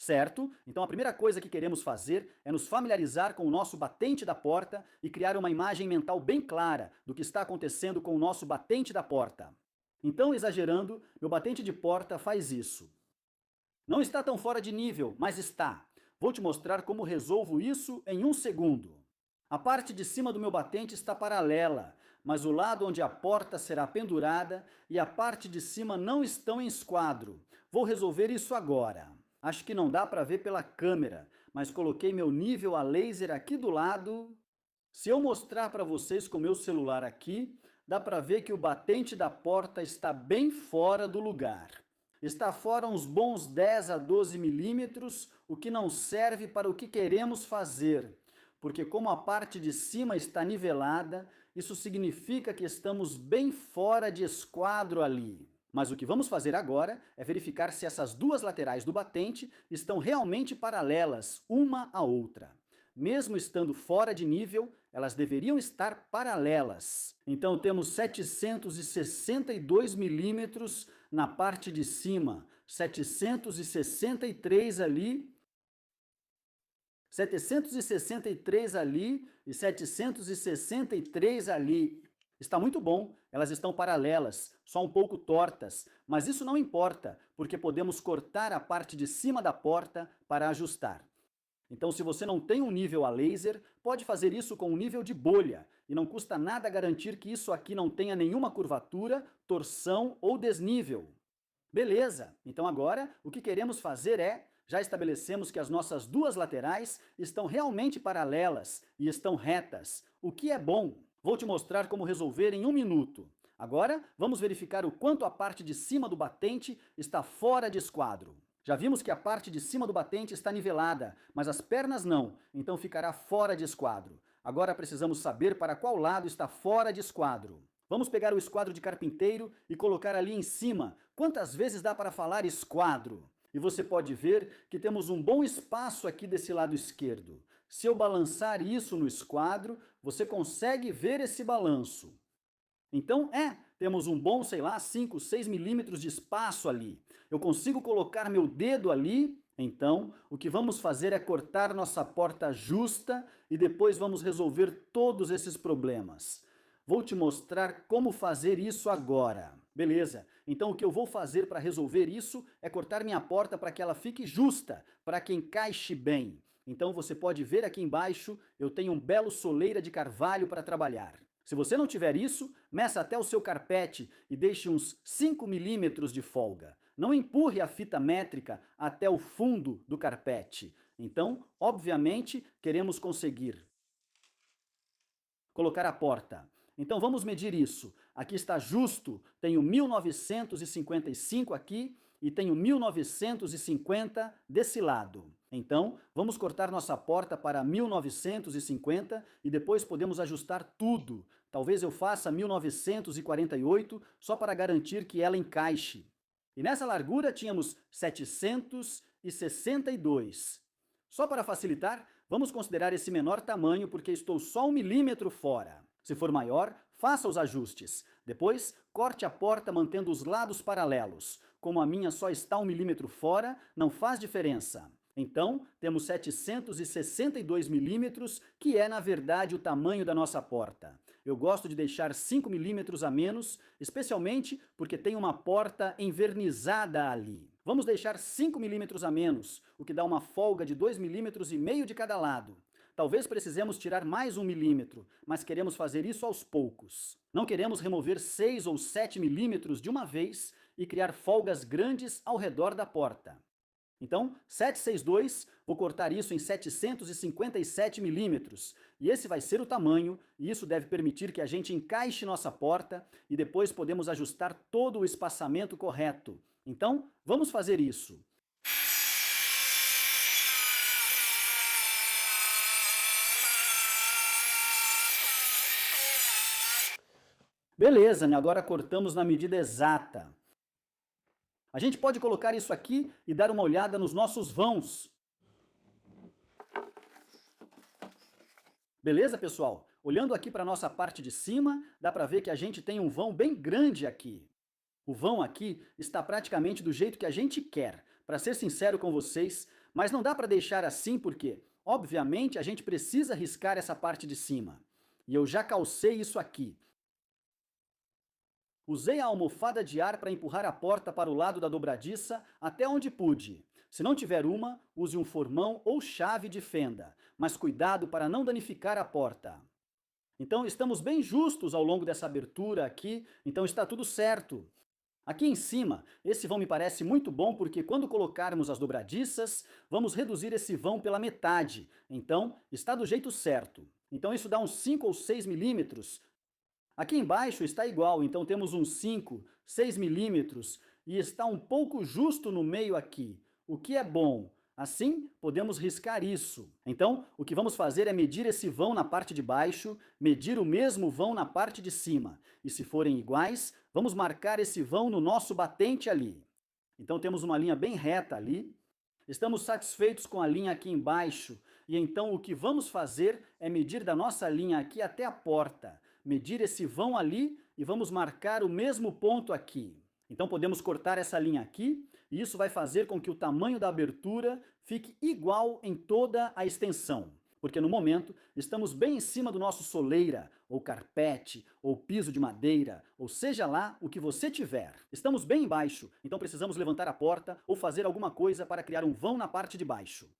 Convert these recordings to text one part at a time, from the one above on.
Certo? Então a primeira coisa que queremos fazer é nos familiarizar com o nosso batente da porta e criar uma imagem mental bem clara do que está acontecendo com o nosso batente da porta. Então, exagerando, meu batente de porta faz isso. Não está tão fora de nível, mas está. Vou te mostrar como resolvo isso em um segundo. A parte de cima do meu batente está paralela, mas o lado onde a porta será pendurada e a parte de cima não estão em esquadro. Vou resolver isso agora. Acho que não dá para ver pela câmera, mas coloquei meu nível a laser aqui do lado. Se eu mostrar para vocês com meu celular aqui, dá para ver que o batente da porta está bem fora do lugar. Está fora uns bons 10 a 12 milímetros, o que não serve para o que queremos fazer, porque como a parte de cima está nivelada, isso significa que estamos bem fora de esquadro ali. Mas o que vamos fazer agora é verificar se essas duas laterais do batente estão realmente paralelas uma à outra. Mesmo estando fora de nível, elas deveriam estar paralelas. Então temos 762 milímetros na parte de cima, 763 ali, 763 ali e 763 ali. Está muito bom, elas estão paralelas, só um pouco tortas, mas isso não importa, porque podemos cortar a parte de cima da porta para ajustar. Então, se você não tem um nível a laser, pode fazer isso com um nível de bolha, e não custa nada garantir que isso aqui não tenha nenhuma curvatura, torção ou desnível. Beleza, então agora o que queremos fazer já estabelecemos que as nossas duas laterais estão realmente paralelas e estão retas, o que é bom. Vou te mostrar como resolver em um minuto. Agora, vamos verificar o quanto a parte de cima do batente está fora de esquadro. Já vimos que a parte de cima do batente está nivelada, mas as pernas não, então ficará fora de esquadro. Agora precisamos saber para qual lado está fora de esquadro. Vamos pegar o esquadro de carpinteiro e colocar ali em cima. Quantas vezes dá para falar esquadro? E você pode ver que temos um bom espaço aqui desse lado esquerdo. Se eu balançar isso no esquadro, você consegue ver esse balanço. Então, temos um bom, sei lá, 5, 6 milímetros de espaço ali. Eu consigo colocar meu dedo ali. Então, o que vamos fazer é cortar nossa porta justa e depois vamos resolver todos esses problemas. Vou te mostrar como fazer isso agora. Beleza, então o que eu vou fazer para resolver isso é cortar minha porta para que ela fique justa, para que encaixe bem. Então você pode ver aqui embaixo, eu tenho um belo soleira de carvalho para trabalhar. Se você não tiver isso, meça até o seu carpete e deixe uns 5 milímetros de folga. Não empurre a fita métrica até o fundo do carpete. Então, obviamente, queremos conseguir colocar a porta. Então vamos medir isso. Aqui está justo, tenho 1955 aqui e tenho 1950 desse lado. Então, vamos cortar nossa porta para 1950 e depois podemos ajustar tudo. Talvez eu faça 1948 só para garantir que ela encaixe. E nessa largura tínhamos 762. Só para facilitar, vamos considerar esse menor tamanho porque estou só 1 milímetro fora. Se for maior, faça os ajustes. Depois, corte a porta mantendo os lados paralelos. Como a minha só está 1 milímetro fora, não faz diferença. Então, temos 762 milímetros, que é, na verdade, o tamanho da nossa porta. Eu gosto de deixar 5 milímetros a menos, especialmente porque tem uma porta envernizada ali. Vamos deixar 5 milímetros a menos, o que dá uma folga de 2,5 milímetros de cada lado. Talvez precisemos tirar mais 1 milímetro, mas queremos fazer isso aos poucos. Não queremos remover 6 ou 7 milímetros de uma vez e criar folgas grandes ao redor da porta. Então, 762, vou cortar isso em 757 milímetros. E esse vai ser o tamanho, e isso deve permitir que a gente encaixe nossa porta e depois podemos ajustar todo o espaçamento correto. Então, vamos fazer isso. Beleza, né? Agora cortamos na medida exata. A gente pode colocar isso aqui e dar uma olhada nos nossos vãos. Beleza, pessoal? Olhando aqui para a nossa parte de cima, dá para ver que a gente tem um vão bem grande aqui. O vão aqui está praticamente do jeito que a gente quer. Para ser sincero com vocês, Mas não dá para deixar assim porque, obviamente, a gente precisa riscar essa parte de cima. E eu já calcei isso aqui. Usei a almofada de ar para empurrar a porta para o lado da dobradiça até onde pude. Se não tiver uma, use um formão ou chave de fenda, mas cuidado para não danificar a porta. Então estamos bem justos ao longo dessa abertura aqui, então está tudo certo. Aqui em cima, esse vão me parece muito bom porque quando colocarmos as dobradiças, vamos reduzir esse vão pela metade. Então, está do jeito certo. Então isso dá uns 5 ou 6 milímetros. Aqui embaixo está igual, então temos uns 5, 6 milímetros e está um pouco justo no meio aqui, o que é bom. Assim, podemos riscar isso. Então, o que vamos fazer é medir esse vão na parte de baixo, medir o mesmo vão na parte de cima. E se forem iguais, vamos marcar esse vão no nosso batente ali. Então temos uma linha bem reta ali. Estamos satisfeitos com a linha aqui embaixo, e então o que vamos fazer é medir da nossa linha aqui até a porta. Medir esse vão ali e vamos marcar o mesmo ponto aqui. Então podemos cortar essa linha aqui, e isso vai fazer com que o tamanho da abertura fique igual em toda a extensão. Porque no momento estamos bem em cima do nosso soleira, ou carpete, ou piso de madeira, ou seja lá o que você tiver. Estamos bem embaixo, então precisamos levantar a porta ou fazer alguma coisa para criar um vão na parte de baixo.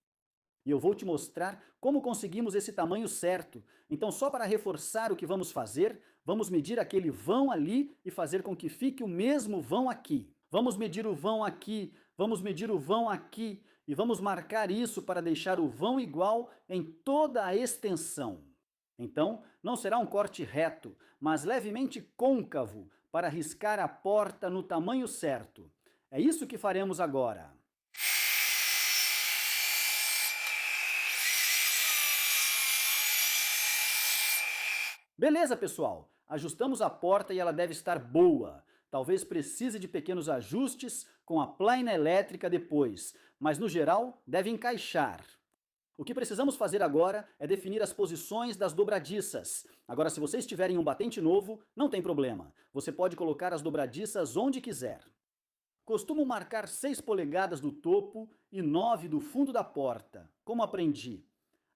E eu vou te mostrar como conseguimos esse tamanho certo. Então, só para reforçar o que vamos fazer, vamos medir aquele vão ali e fazer com que fique o mesmo vão aqui. Vamos medir o vão aqui, vamos medir o vão aqui e vamos marcar isso para deixar o vão igual em toda a extensão. Então, não será um corte reto, mas levemente côncavo para riscar a porta no tamanho certo. É isso que faremos agora. Beleza, pessoal? Ajustamos a porta e ela deve estar boa. Talvez precise de pequenos ajustes com a plaina elétrica depois, mas no geral deve encaixar. O que precisamos fazer agora é definir as posições das dobradiças. Agora, se vocês tiverem um batente novo, não tem problema. Você pode colocar as dobradiças onde quiser. Costumo marcar 6 polegadas do topo e 9 do fundo da porta, como aprendi.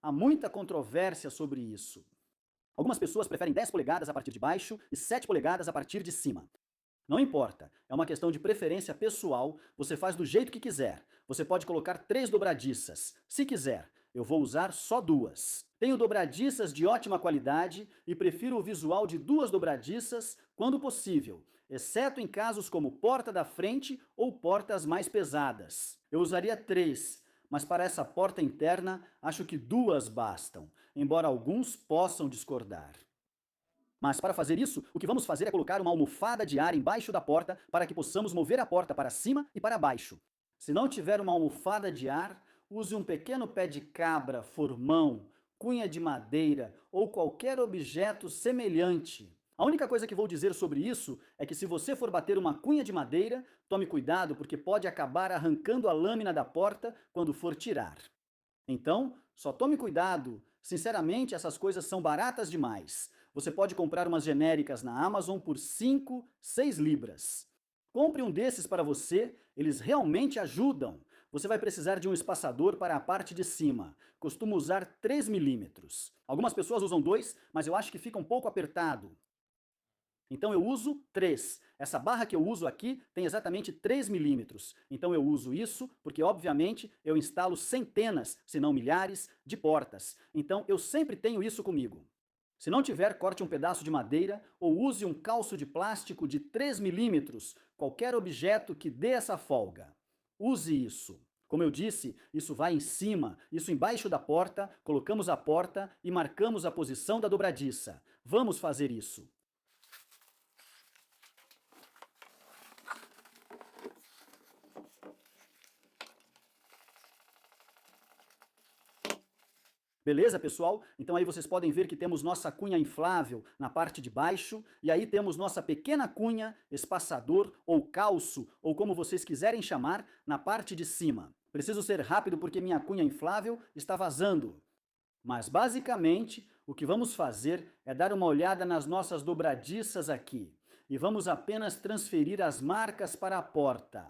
Há muita controvérsia sobre isso. Algumas pessoas preferem 10 polegadas a partir de baixo e 7 polegadas a partir de cima. Não importa, é uma questão de preferência pessoal, você faz do jeito que quiser. Você pode colocar 3 dobradiças, se quiser. Eu vou usar só 2. Tenho dobradiças de ótima qualidade e prefiro o visual de 2 dobradiças quando possível, exceto em casos como porta da frente ou portas mais pesadas. Eu usaria 3. Mas para essa porta interna, acho que 2 bastam, embora alguns possam discordar. Mas para fazer isso, o que vamos fazer é colocar uma almofada de ar embaixo da porta para que possamos mover a porta para cima e para baixo. Se não tiver uma almofada de ar, use um pequeno pé de cabra, formão, cunha de madeira ou qualquer objeto semelhante. A única coisa que vou dizer sobre isso é que se você for bater uma cunha de madeira, tome cuidado porque pode acabar arrancando a lâmina da porta quando for tirar. Então, só tome cuidado. Sinceramente, essas coisas são baratas demais. Você pode comprar umas genéricas na Amazon por 5, 6 libras. Compre um desses para você, eles realmente ajudam. Você vai precisar de um espaçador para a parte de cima. Costumo usar 3 milímetros. Algumas pessoas usam 2, mas eu acho que fica um pouco apertado. Então eu uso 3. Essa barra que eu uso aqui tem exatamente 3 milímetros. Então eu uso isso porque, obviamente, eu instalo centenas, se não milhares, de portas. Então eu sempre tenho isso comigo. Se não tiver, corte um pedaço de madeira ou use um calço de plástico de 3 milímetros, qualquer objeto que dê essa folga. Use isso. Como eu disse, isso vai em cima, isso embaixo da porta, colocamos a porta e marcamos a posição da dobradiça. Vamos fazer isso. Beleza, pessoal? Então aí vocês podem ver que temos nossa cunha inflável na parte de baixo, e aí temos nossa pequena cunha, espaçador ou calço, ou como vocês quiserem chamar, na parte de cima. Preciso ser rápido porque minha cunha inflável está vazando. Mas basicamente, o que vamos fazer é dar uma olhada nas nossas dobradiças aqui. E vamos apenas transferir as marcas para a porta.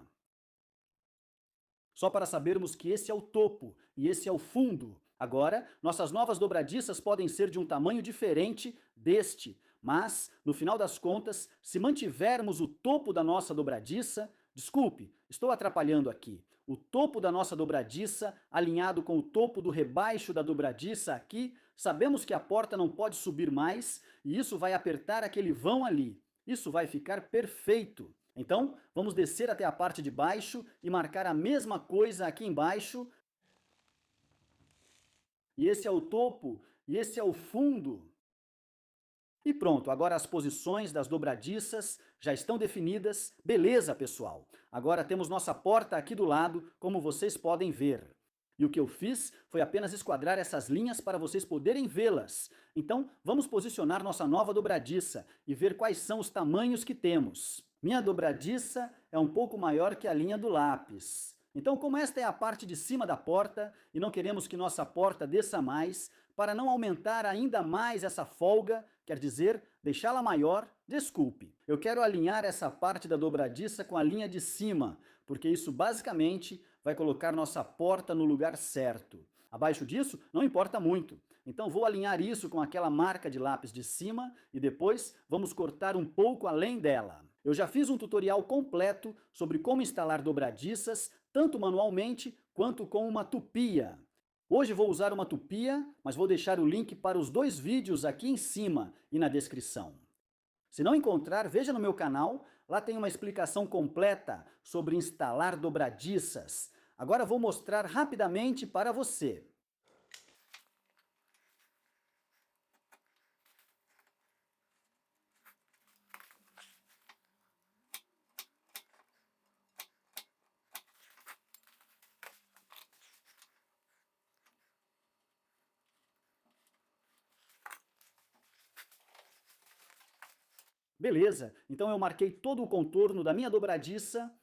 Só para sabermos que esse é o topo e esse é o fundo. Agora, nossas novas dobradiças podem ser de um tamanho diferente deste, mas, no final das contas, se mantivermos o topo da nossa dobradiça, desculpe, estou atrapalhando aqui, o topo da nossa dobradiça alinhado com o topo do rebaixo da dobradiça aqui, sabemos que a porta não pode subir mais e isso vai apertar aquele vão ali. Isso vai ficar perfeito. Então, vamos descer até a parte de baixo e marcar a mesma coisa aqui embaixo. E esse é o topo, e esse é o fundo. E pronto, agora as posições das dobradiças já estão definidas. Beleza, pessoal? Agora temos nossa porta aqui do lado, como vocês podem ver. E o que eu fiz foi apenas esquadrar essas linhas para vocês poderem vê-las. Então, vamos posicionar nossa nova dobradiça e ver quais são os tamanhos que temos. Minha dobradiça é um pouco maior que a linha do lápis. Então, como esta é a parte de cima da porta e não queremos que nossa porta desça mais, para não aumentar ainda mais essa folga, quer dizer, deixá-la maior, desculpe. Eu quero alinhar essa parte da dobradiça com a linha de cima, porque isso basicamente vai colocar nossa porta no lugar certo. Abaixo disso, não importa muito. Então vou alinhar isso com aquela marca de lápis de cima e depois vamos cortar um pouco além dela. Eu já fiz um tutorial completo sobre como instalar dobradiças, tanto manualmente quanto com uma tupia. Hoje vou usar uma tupia, mas vou deixar o link para os dois vídeos aqui em cima e na descrição. Se não encontrar, veja no meu canal, lá tem uma explicação completa sobre instalar dobradiças. Agora vou mostrar rapidamente para você. Beleza, então eu marquei todo o contorno da minha dobradiça.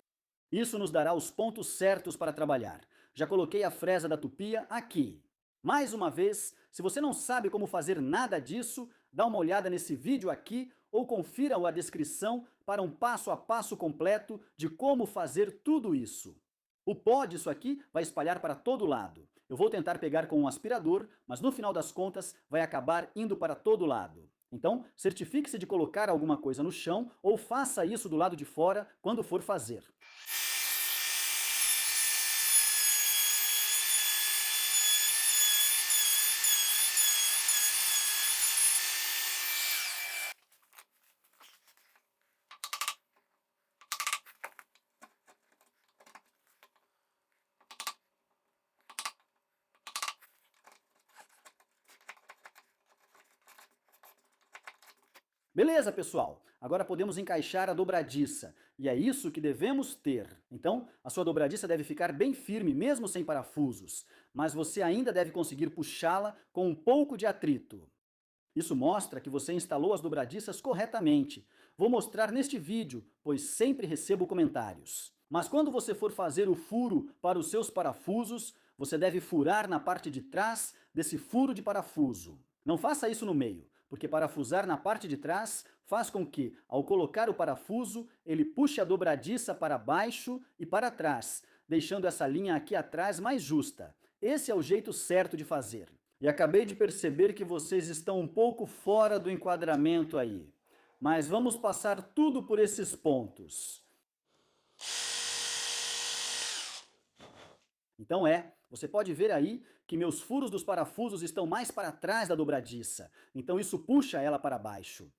Isso nos dará os pontos certos para trabalhar. Já coloquei a fresa da tupia aqui. Mais uma vez, se você não sabe como fazer nada disso, dá uma olhada nesse vídeo aqui ou confira a descrição para um passo a passo completo de como fazer tudo isso. O pó disso aqui vai espalhar para todo lado. Eu vou tentar pegar com um aspirador, mas no final das contas vai acabar indo para todo lado. Então, certifique-se de colocar alguma coisa no chão ou faça isso do lado de fora quando for fazer. Beleza, pessoal? Agora podemos encaixar a dobradiça, e é isso que devemos ter. Então, a sua dobradiça deve ficar bem firme, mesmo sem parafusos, mas você ainda deve conseguir puxá-la com um pouco de atrito. Isso mostra que você instalou as dobradiças corretamente. Vou mostrar neste vídeo, pois sempre recebo comentários. Mas quando você for fazer o furo para os seus parafusos, você deve furar na parte de trás desse furo de parafuso. Não faça isso no meio, porque parafusar na parte de trás faz com que, ao colocar o parafuso, ele puxe a dobradiça para baixo e para trás, deixando essa linha aqui atrás mais justa. Esse é o jeito certo de fazer. E acabei de perceber que vocês estão um pouco fora do enquadramento aí. Mas vamos passar tudo por esses pontos. Então você pode ver aí que meus furos dos parafusos estão mais para trás da dobradiça, então isso puxa ela para baixo.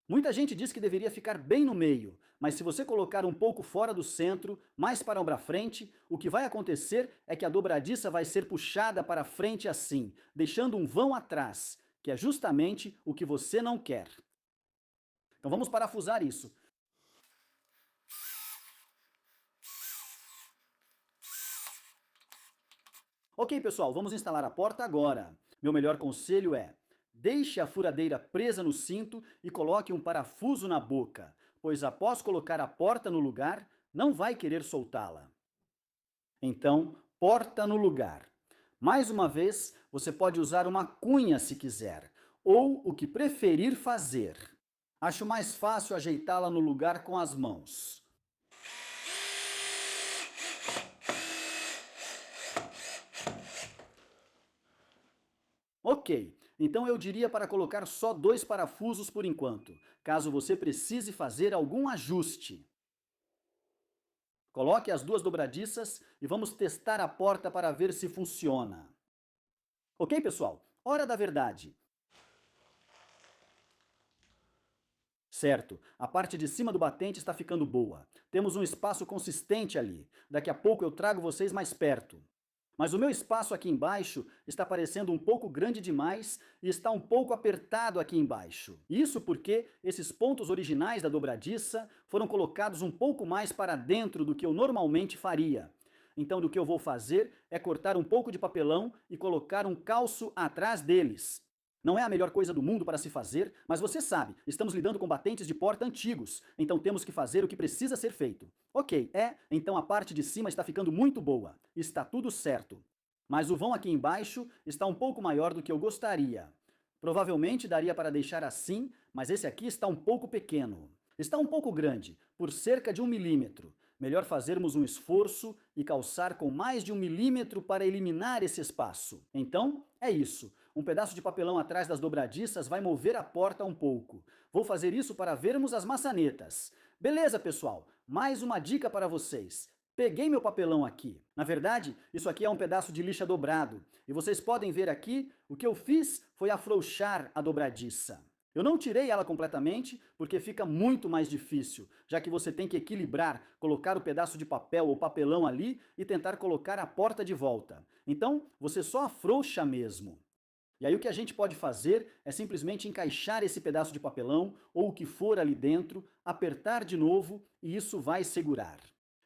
Muita gente diz que deveria ficar bem no meio, mas se você colocar um pouco fora do centro, mais para a frente, o que vai acontecer é que a dobradiça vai ser puxada para frente assim, deixando um vão atrás, que é justamente o que você não quer. Então vamos parafusar isso. Ok, pessoal, vamos instalar a porta agora. Meu melhor conselho é: deixe a furadeira presa no cinto e coloque um parafuso na boca, pois após colocar a porta no lugar, não vai querer soltá-la. Então, porta no lugar. Mais uma vez, você pode usar uma cunha se quiser, ou o que preferir fazer. Acho mais fácil ajeitá-la no lugar com as mãos. Ok, então eu diria para colocar só 2 parafusos por enquanto, caso você precise fazer algum ajuste. Coloque as 2 dobradiças e vamos testar a porta para ver se funciona. Ok, pessoal? Hora da verdade. Certo, a parte de cima do batente está ficando boa. Temos um espaço consistente ali. Daqui a pouco eu trago vocês mais perto. Mas o meu espaço aqui embaixo está parecendo um pouco grande demais e está um pouco apertado aqui embaixo. Isso porque esses pontos originais da dobradiça foram colocados um pouco mais para dentro do que eu normalmente faria. Então, o que eu vou fazer é cortar um pouco de papelão e colocar um calço atrás deles. Não é a melhor coisa do mundo para se fazer, mas você sabe, estamos lidando com batentes de porta antigos, então temos que fazer o que precisa ser feito. Ok, então a parte de cima está ficando muito boa, está tudo certo. Mas o vão aqui embaixo está um pouco maior do que eu gostaria. Provavelmente daria para deixar assim, mas esse aqui está um pouco pequeno. Está um pouco grande, por cerca de 1 milímetro. Melhor fazermos um esforço e calçar com mais de 1 milímetro para eliminar esse espaço. Então, é isso. Um pedaço de papelão atrás das dobradiças vai mover a porta um pouco. Vou fazer isso para vermos as maçanetas. Beleza, pessoal? Mais uma dica para vocês. Peguei meu papelão aqui. Na verdade, isso aqui é um pedaço de lixa dobrado. E vocês podem ver aqui, o que eu fiz foi afrouxar a dobradiça. Eu não tirei ela completamente, porque fica muito mais difícil, já que você tem que equilibrar, colocar o pedaço de papel ou papelão ali e tentar colocar a porta de volta. Então, você só afrouxa mesmo. E aí o que a gente pode fazer é simplesmente encaixar esse pedaço de papelão ou o que for ali dentro, apertar de novo e isso vai segurar.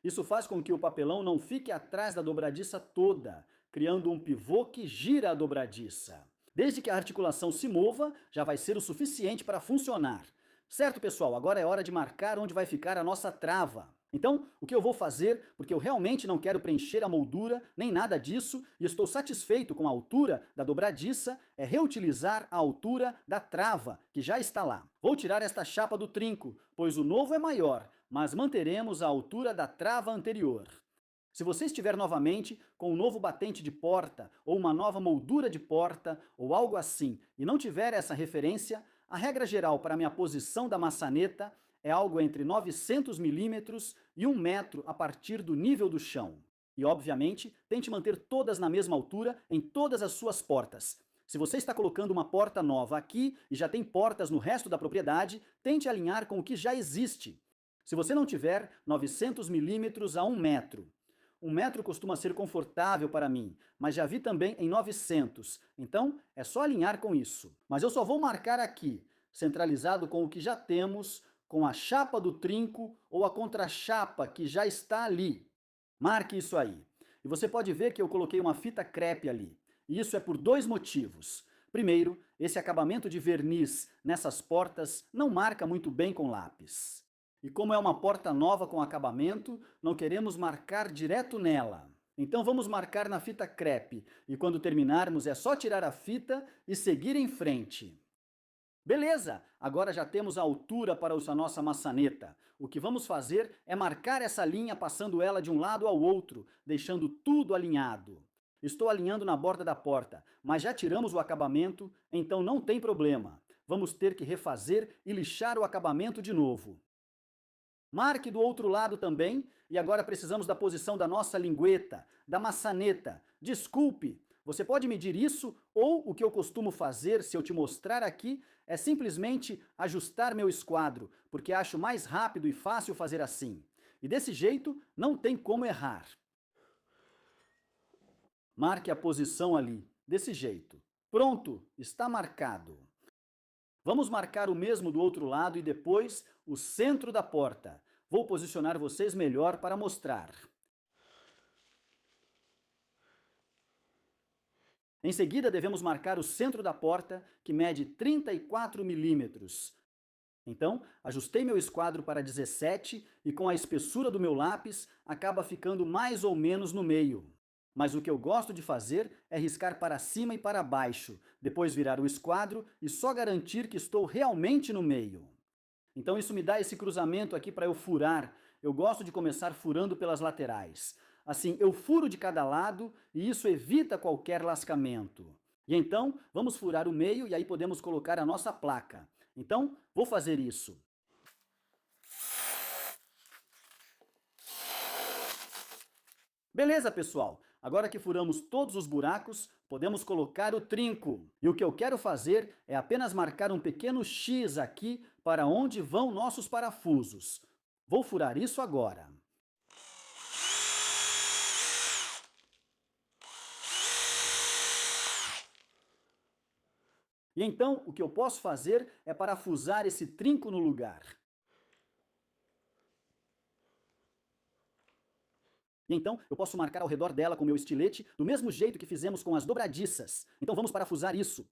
Isso faz com que o papelão não fique atrás da dobradiça toda, criando um pivô que gira a dobradiça. Desde que a articulação se mova, já vai ser o suficiente para funcionar. Certo, pessoal? Agora é hora de marcar onde vai ficar a nossa trava. Então, o que eu vou fazer, porque eu realmente não quero preencher a moldura, nem nada disso, e estou satisfeito com a altura da dobradiça, é reutilizar a altura da trava, que já está lá. Vou tirar esta chapa do trinco, pois o novo é maior, mas manteremos a altura da trava anterior. Se você estiver novamente com um novo batente de porta, ou uma nova moldura de porta, ou algo assim, e não tiver essa referência, a regra geral para a minha posição da maçaneta é algo entre 900 milímetros e 1 metro a partir do nível do chão. E, obviamente, tente manter todas na mesma altura em todas as suas portas. Se você está colocando uma porta nova aqui e já tem portas no resto da propriedade, tente alinhar com o que já existe. Se você não tiver 900 milímetros a 1 metro, 1 metro costuma ser confortável para mim, mas já vi também em 900, então é só alinhar com isso. Mas eu só vou marcar aqui, centralizado com o que já temos, com a chapa do trinco ou a contrachapa que já está ali. Marque isso aí. E você pode ver que eu coloquei uma fita crepe ali. E isso é por 2 motivos. Primeiro, esse acabamento de verniz nessas portas não marca muito bem com lápis. E como é uma porta nova com acabamento, não queremos marcar direto nela. Então vamos marcar na fita crepe, e quando terminarmos é só tirar a fita e seguir em frente. Beleza, agora já temos a altura para a nossa maçaneta. O que vamos fazer é marcar essa linha passando ela de um lado ao outro, deixando tudo alinhado. Estou alinhando na borda da porta, mas já tiramos o acabamento, então não tem problema. Vamos ter que refazer e lixar o acabamento de novo. Marque do outro lado também, e agora precisamos da posição da nossa lingueta, da maçaneta. Desculpe, você pode medir isso, ou o que eu costumo fazer, se eu te mostrar aqui, é simplesmente ajustar meu esquadro, porque acho mais rápido e fácil fazer assim. E desse jeito, não tem como errar. Marque a posição ali, desse jeito. Pronto, está marcado. Vamos marcar o mesmo do outro lado e depois o centro da porta. Vou posicionar vocês melhor para mostrar. Em seguida, devemos marcar o centro da porta, que mede 34 milímetros. Então, ajustei meu esquadro para 17 e com a espessura do meu lápis, acaba ficando mais ou menos no meio. Mas o que eu gosto de fazer é riscar para cima e para baixo, depois virar o esquadro e só garantir que estou realmente no meio. Então isso me dá esse cruzamento aqui para eu furar. Eu gosto de começar furando pelas laterais. Assim, eu furo de cada lado e isso evita qualquer lascamento. E então, vamos furar o meio e aí podemos colocar a nossa placa. Então, vou fazer isso. Beleza, pessoal? Agora que furamos todos os buracos, podemos colocar o trinco. E o que eu quero fazer é apenas marcar um pequeno X aqui para onde vão nossos parafusos. Vou furar isso agora. E então, o que eu posso fazer é parafusar esse trinco no lugar. E então, eu posso marcar ao redor dela com meu estilete, do mesmo jeito que fizemos com as dobradiças. Então vamos parafusar isso.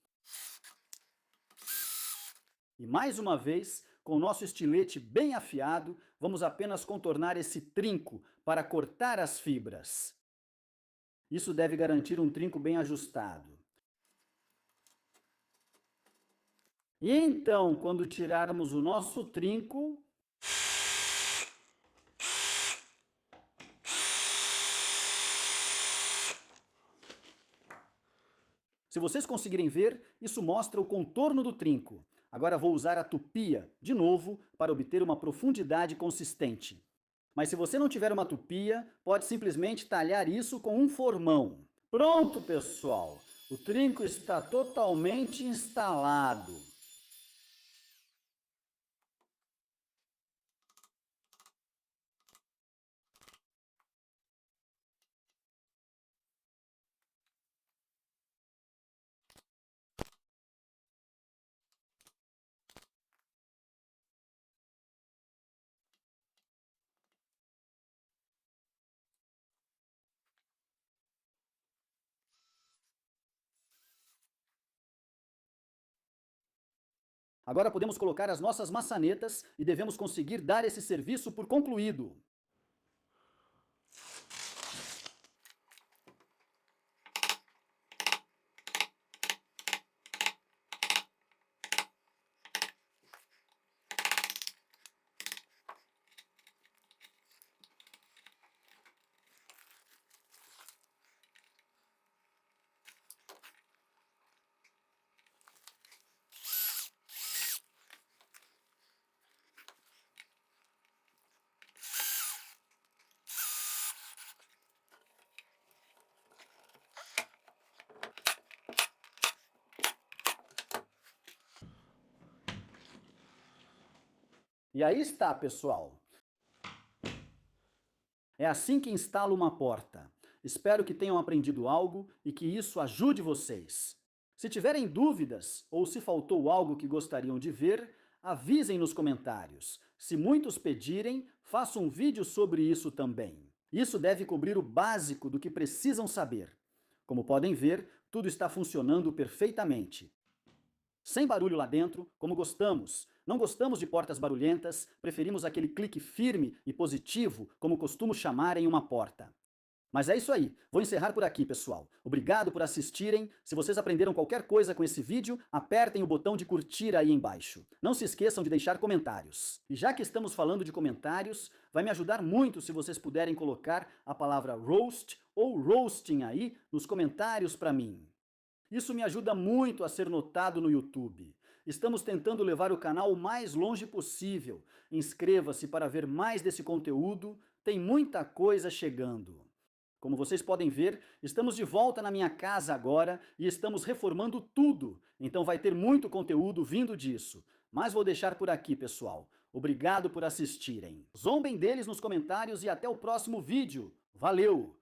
E mais uma vez, com o nosso estilete bem afiado, vamos apenas contornar esse trinco para cortar as fibras. Isso deve garantir um trinco bem ajustado. E então, quando tirarmos o nosso trinco, se vocês conseguirem ver, isso mostra o contorno do trinco. Agora vou usar a tupia, de novo, para obter uma profundidade consistente. Mas se você não tiver uma tupia, pode simplesmente talhar isso com um formão. Pronto, pessoal! O trinco está totalmente instalado. Agora podemos colocar as nossas maçanetas e devemos conseguir dar esse serviço por concluído. E aí está, pessoal. É assim que instalo uma porta. Espero que tenham aprendido algo e que isso ajude vocês. Se tiverem dúvidas ou se faltou algo que gostariam de ver, avisem nos comentários. Se muitos pedirem, faço um vídeo sobre isso também. Isso deve cobrir o básico do que precisam saber. Como podem ver, tudo está funcionando perfeitamente. Sem barulho lá dentro, como gostamos. Não gostamos de portas barulhentas, preferimos aquele clique firme e positivo, como costumo chamar em uma porta. Mas é isso aí, vou encerrar por aqui, pessoal. Obrigado por assistirem. Se vocês aprenderam qualquer coisa com esse vídeo, apertem o botão de curtir aí embaixo. Não se esqueçam de deixar comentários. E já que estamos falando de comentários, vai me ajudar muito se vocês puderem colocar a palavra roast ou roasting aí nos comentários para mim. Isso me ajuda muito a ser notado no YouTube. Estamos tentando levar o canal o mais longe possível. Inscreva-se para ver mais desse conteúdo, tem muita coisa chegando. Como vocês podem ver, estamos de volta na minha casa agora e estamos reformando tudo, então vai ter muito conteúdo vindo disso. Mas vou deixar por aqui, pessoal. Obrigado por assistirem. Zombem deles nos comentários e até o próximo vídeo. Valeu!